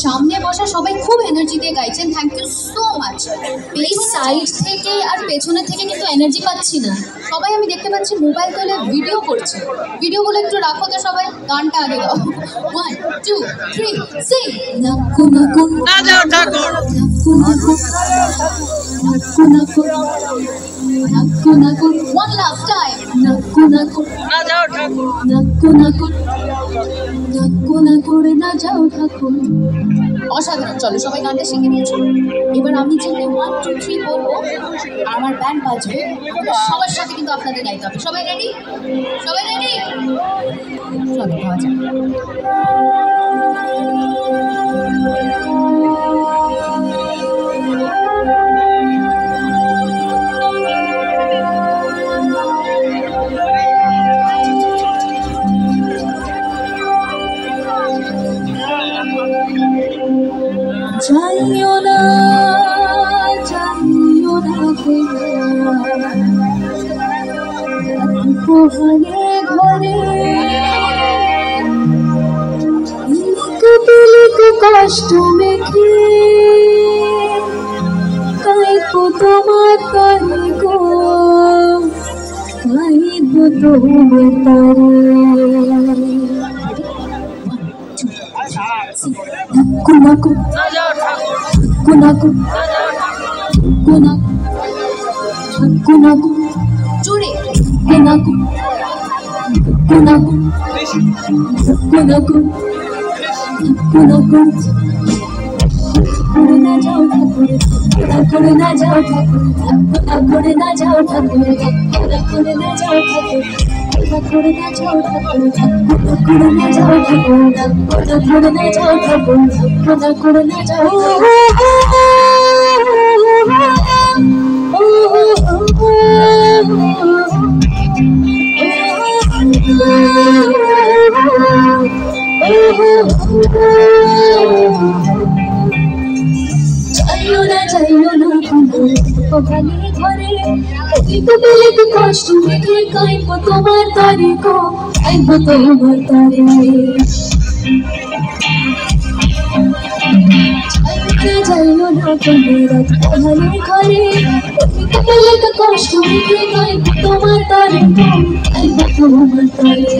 সামনে বসা সবাই খুব এনার্জি দিয়ে গাইছেন, থ্যাংক ইউ সো মাচ। এই সাইড থেকে আর পেছনে থেকে কিন্তু এনার্জি পাচ্ছি না, সবাই আমি দেখতে পাচ্ছি মোবাইল তুলে ভিডিও করছে। ভিডিওগুলো একটু রাখো তো সবাই, গানটা আগে দাও। 1 2 3 সিং। নাকু নাকু না যাও ঠাকুর, নাকু নাকু নাকু নাকু, one last time, নাকু নাকু না যাও ঠাকুর, নাকু নাকু নাকু নাকু না যাও ঠাকুর। অসাধারণ। চলো সবাই গানটা শিখে নিয়েছো, এবার আমি যেখানে 1 2 3 বলবো আমার ব্যান্ড বাজবে, সবার সাথে কিন্তু আপনাদের গাইতে হবে। সবাই রেডি? সবাই রেডি? চলো গাওয়া যাক। যাইও না যাইও না পোহালে ঘরে, কষ্ট মেখে কাইবো তোমার তারে গো, কাইবো তোমার তারে। নাকু নাকু নাকু নাকু নাকু নাকু জোরে নাকু নাকু নাকু নাকু করে না যাও ঠাকুর, করে না যাও ঠাকুর, করে না যাও ঠাকুর, করে না যাও ঠাকুর, করে না যাও ঠাকুর, করে না যাও ঠাকুর, করে না যাও ঠাকুর, করে না যাও। যাইও না যাইও না পোহালে ঘরে, কষ্ট মেখে কাইবো তোমার তারে গো, কাইবো তোমার তারে। যাইও না পোহালে ঘরে, কষ্ট মেখে কাইবো তোমার তারে গো, কাইবো তোমার তারে।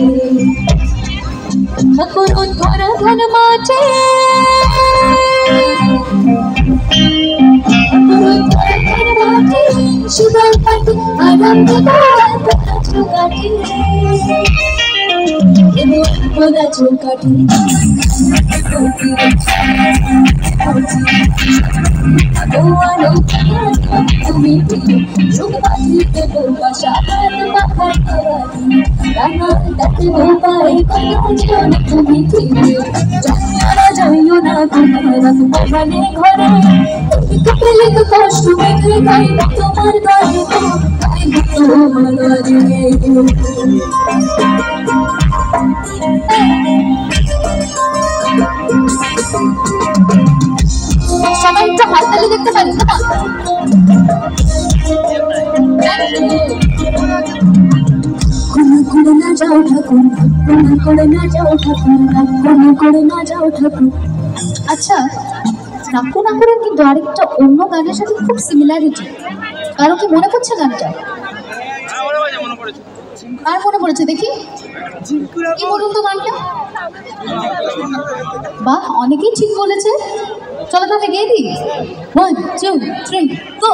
ঠাকুর ধরা ধান মাঠে, শিবার পাটি আরাম চৌকাঠি, পোদা চৌকাঠি তুমি সুখ বাঁধিতে বলবা সাহার মাথার তাতে বোপাই তুমি যাইও না পোহালে ঘরে, পেলে তো কষ্ট মেখে গাইবো তোমার গায়ে, গাইবো তোমার গায়ে। সবাই একটু হাততালি দেখতে পারি না? করে না যাও ঠাকুর, করে না যাও ঠাকুর, করে না যাও ঠাকুর। আচ্ছা, নাকু নাকুরের কিন্তু আরেকটা অন্য গানের সাথে খুব সিমিলারিটি, কারো কি মনে পড়ছে গানটা? আর মনে পড়েছে দেখি, কি বলুন তো গানটা? বাহ, অনেকেই ঠিক বলেছে। চলো তাহলে গিয়ে দিই। 1 2 3 গো।